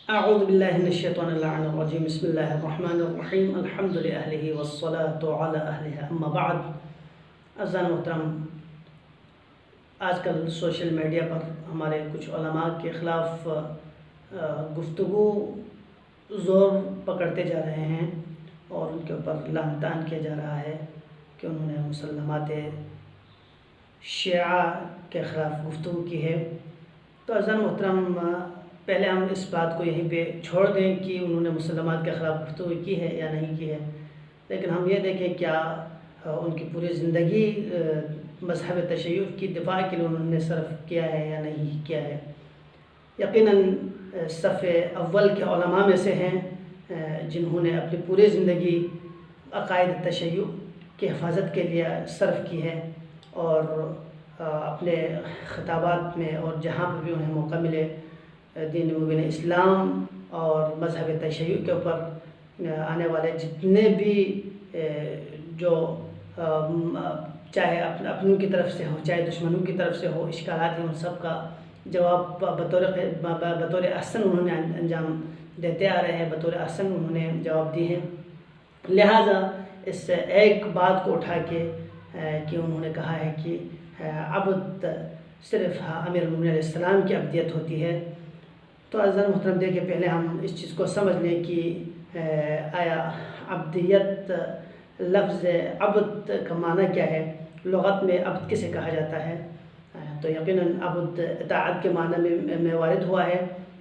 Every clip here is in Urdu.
اعوذ باللہ من الشیطان اللعین الرجیم بسم اللہ الرحمن الرحیم الحمد للہ والصلاة علی اہلہ اما بعد۔ عزیزان محترم، آج کل سوشل میڈیا پر ہمارے کچھ علماء کے خلاف گفتگو زور پکڑتے جا رہے ہیں اور ان کے اوپر لعن طعن کیا جا رہا ہے کہ انہوں نے مسلمات شیعہ کے خلاف گفتگو کی ہے۔ تو عزیزان محترم، پہلے ہم اس بات کو یہیں پہ چھوڑ دیں کہ انہوں نے مسلمات کے خلاف گفتگو کی ہے یا نہیں کی ہے، لیکن ہم یہ دیکھیں کیا ان کی پوری زندگی مذہب تشیع کی دفاع کے لیے انہوں نے صرف کیا ہے یا نہیں کیا ہے۔ یقیناً صف اول کے علماء میں سے ہیں جنہوں نے اپنی پوری زندگی عقائد تشیع کی حفاظت کے لیے صرف کی ہے، اور اپنے خطابات میں اور جہاں پر بھی انہیں موقع ملے دین مبین اسلام اور مذہب تشیع کے اوپر آنے والے جتنے بھی جو چاہے اپنوں کی طرف سے ہو چاہے دشمنوں کی طرف سے ہو اشکالات ہیں، ان سب کا جواب بطور احسن انہوں نے انجام دیتے آ رہے ہیں، بطور احسن انہوں نے جواب دی ہیں۔ لہٰذا اس ایک بات کو اٹھا کے کہ انہوں نے کہا ہے کہ عبد صرف امیر المومنین علیہ السلام کی عبدیت ہوتی ہے، تو عزیزان محترم دیکھیں پہلے ہم اس چیز کو سمجھ لیں کہ آیا عبدیت، لفظ عبد کا معنی کیا ہے، لغت میں عبد کسے کہا جاتا ہے؟ تو یقیناً عبد اطاعت کے معنی میں وارد ہوا ہے۔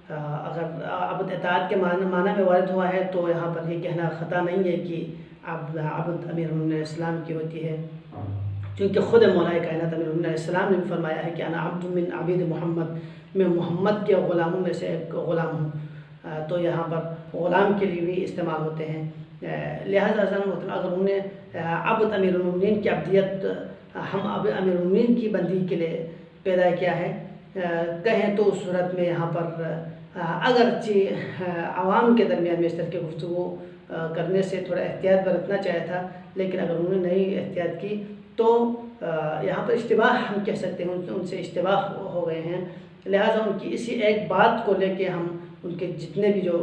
اگر عبد اطاعت کے معنی میں وارد ہوا ہے تو یہاں پر یہ کہنا خطا نہیں ہے کہ عبد امیر المومنین علیہ السلام کی ہوتی ہے، چونکہ خود مولا کائنات امیر المومنین علیہ السلام نے بھی فرمایا ہے کہ انا عبد من عبید محمد، میں محمد کے غلاموں میں سے ایک غلام ہوں، تو یہاں پر غلام کے لیے بھی استعمال ہوتے ہیں۔ لہٰذا اگر انہوں نے عبد امیر المومنین کی عبدیت ہم امیر المومنین کی بندی کے لیے پیدا کیا ہے کہیں تو اس صورت میں یہاں پر اگرچہ عوام کے درمیان میں اس طرح کی گفتگو کرنے سے تھوڑا احتیاط برتنا چاہیا تھا، لیکن اگر انہوں نے نہیں احتیاط کی تو یہاں پر اشتباہ ہم کہہ سکتے ہیں، ان سے اشتباہ ہو گئے ہیں۔ لہٰذا ان کی اسی ایک بات کو لے کے ہم ان کے جتنے بھی جو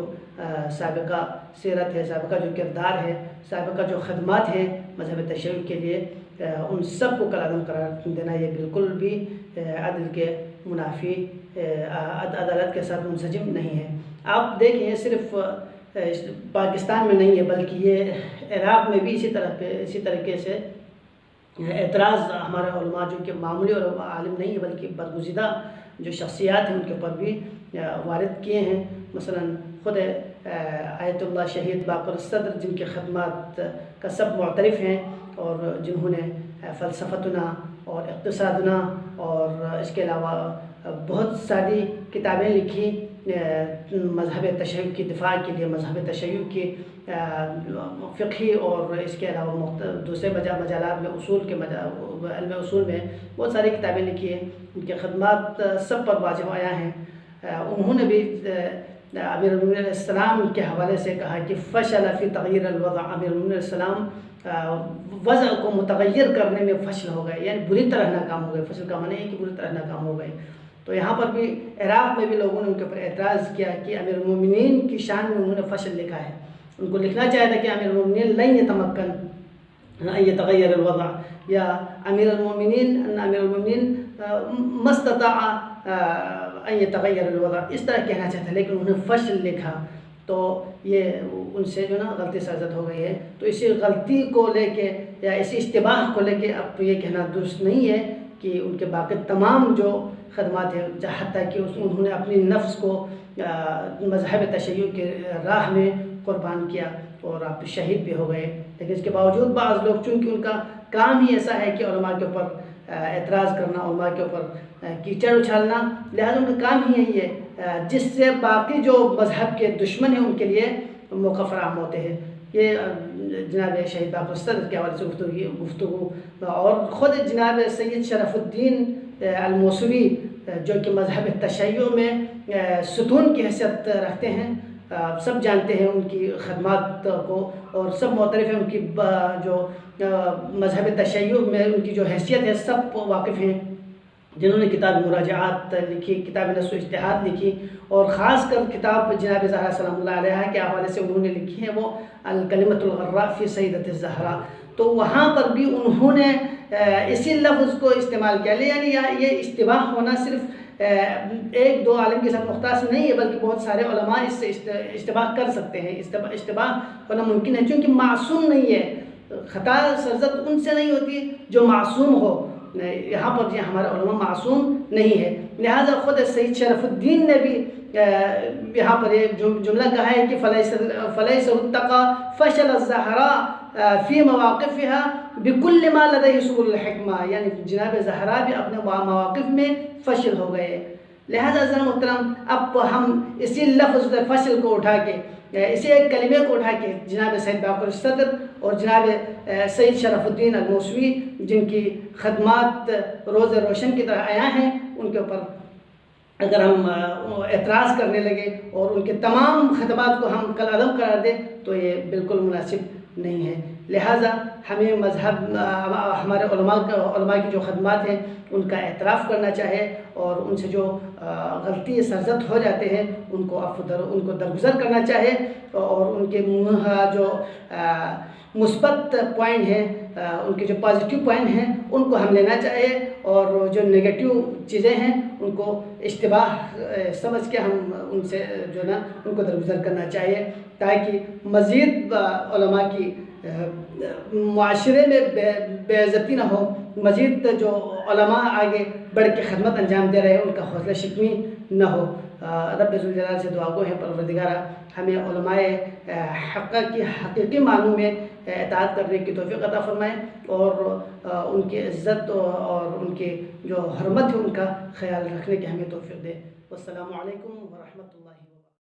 سابقہ سیرت ہے، سابقہ جو کردار ہے، سابقہ جو خدمات ہیں مذہب تشیع کے لیے، ان سب کو کالعدم قرار دینا یہ بالکل بھی عدل کے منافی، عدالت کے ساتھ منسجم نہیں ہے۔ آپ دیکھیں یہ صرف پاکستان میں نہیں ہے بلکہ یہ عراق میں بھی اسی طریقے سے اعتراض ہمارے علماء جو کہ معمولی اور عالم نہیں ہے بلکہ برگزیدہ جو شخصیات ہیں ان کے اوپر بھی وارد کیے ہیں۔ مثلا خود آیت اللہ شہید باقر الصدر جن کے خدمات کا سب معترف ہیں اور جنہوں نے فلسفتنا اور اقتصادنا اور اس کے علاوہ بہت ساری کتابیں لکھی مذہب تشیع کی دفاع کے لیے، مذہب تشیع کی فقہی اور اس کے علاوہ دوسرے مجالات میں علم اصول میں بہت ساری کتابیں لکھی ہیں، ان کے خدمات سب پر واضح آیا ہیں۔ انہوں نے بھی امیر المومنین علیہ السلام کے حوالے سے کہا کہ فشل فی تغیر الوضع، امیر المومنین علیہ السلام وضع کو متغیر کرنے میں فشل ہو گئے، یعنی بری طرح ناکام ہو گئے۔ فشل کا معنی ہے کہ بری طرح ناکام ہو گئے۔ تو یہاں پر بھی عراق میں بھی لوگوں نے ان کے اوپر اعتراض کیا کہ امیر المومنین کی شان میں انہوں نے فشل لکھا ہے۔ ان کو لکھنا چاہیے تھا کہ امیر المومنین لن یتمکن ان یتغیر الوضع، یا امیر المومنین ما استطاع ان یتغیر الوضع، اس طرح کہنا چاہتا ہے، لیکن انہوں نے فشل لکھا، تو یہ ان سے جو نا غلطی سرزد ہو گئی ہے۔ تو اسی غلطی کو لے کے یا اسی اشتباہ کو لے کے اب یہ کہنا درست نہیں ہے کہ ان کے باقی تمام جو خدمات ہیں، حتیٰ کہ انہوں نے اپنی نفس کو مذہب تشیع کے راہ میں قربان کیا اور آپ شہید بھی ہو گئے، لیکن اس کے باوجود بعض لوگ چونکہ ان کا کام ہی ایسا ہے کہ علماء کے اوپر اعتراض کرنا، علماء کے اوپر کیچڑ اچھالنا، لہٰذا ان کا کام ہی یہی ہے جس سے باقی جو مذہب کے دشمن ہیں ان کے لیے موقع فراہم ہوتے ہیں۔ یہ جناب شہید باقر الصدر کے حوالے سے گفتگو اور خود جناب سید شرف الدین الموصلی جو کہ مذہب تشیع میں ستون کی حیثیت رکھتے ہیں، سب جانتے ہیں ان کی خدمات کو اور سب معترف ہیں ان کی جو مذہب تشیع میں ان کی جو حیثیت ہے، سب واقف ہیں۔ جنہوں نے کتاب مراجعات لکھی، کتاب نص و اجتہاد لکھی، اور خاص کر کتاب جناب زہرا سلام اللہ علیہا کے حوالے سے انہوں نے لکھی ہے وہ الکلمۃ الغراء فی سیدۃ الزہرا. تو وہاں پر بھی انہوں نے اسی لفظ کو استعمال کیا. یعنی یہ اشتباہ ہونا صرف ایک دو عالم کے ساتھ مختص نہیں ہے، بلکہ بہت سارے علماء اس سے اشتباہ کر سکتے ہیں. اشتباہ ہونا ممکن ہے، چونکہ معصوم نہیں ہے. خطا سرزد ان سے نہیں ہوتی جو معصوم ہو. یہاں پر ہمارے علماء معصوم نہیں ہے، لہذا خود سید شرف الدین نے بھی یہاں پر ایک جملہ کہا ہے کہ فلیس اتقا فشل الزہراء فی مواقفها بکل ما لدیہ سبل الحکمہ. یعنی جناب زہرا بھی اپنے مواقف میں فشل ہو گئے. لہذا عزیزان محترم، اب ہم اسی لفظ فشل کو اٹھا کے، اسی ایک کلمے کو اٹھا کے جناب سید باقر الصدر اور جناب سید شرف الدین الموسوی، جن کی خدمات روز روشن کی طرح عیاں ہیں، ان کے اوپر اگر ہم اعتراض کرنے لگے اور ان کے تمام خدمات کو ہم کالعدم قرار دیں تو یہ بالکل مناسب نہیں ہے. لہٰذا ہمیں مذہب، ہمارے علماء کی جو خدمات ہیں ان کا اعتراف کرنا چاہے، اور ان سے جو غلطی سرزد ہو جاتے ہیں ان کو درگزر کرنا چاہے، اور ان کے جو مثبت پوائنٹ ہیں، ان کے جو پازیٹیو پوائنٹ ہیں ان کو ہم لینا چاہیے، اور جو نگیٹیو چیزیں ہیں ان کو اشتباہ سمجھ کے ہم ان سے جو نا ان کو درگزر کرنا چاہیے، تاکہ مزید علماء کی معاشرے میں بے عزتی نہ ہو، مزید جو علماء آگے بڑھ کے خدمت انجام دے رہے ہیں ان کا حوصلہ شکنی نہ ہو. رب ذوالجلال سے دعا گو ہیں پروردگارہ ہمیں علماء حق کی حقیقی معنوں میں اطاعت کرنے کی توفیق عطا فرمائیں، اور ان کی عزت اور ان کی جو حرمت ہے ان کا خیال رکھنے کی ہمیں توفیق دے. والسلام علیکم ورحمۃ اللہ.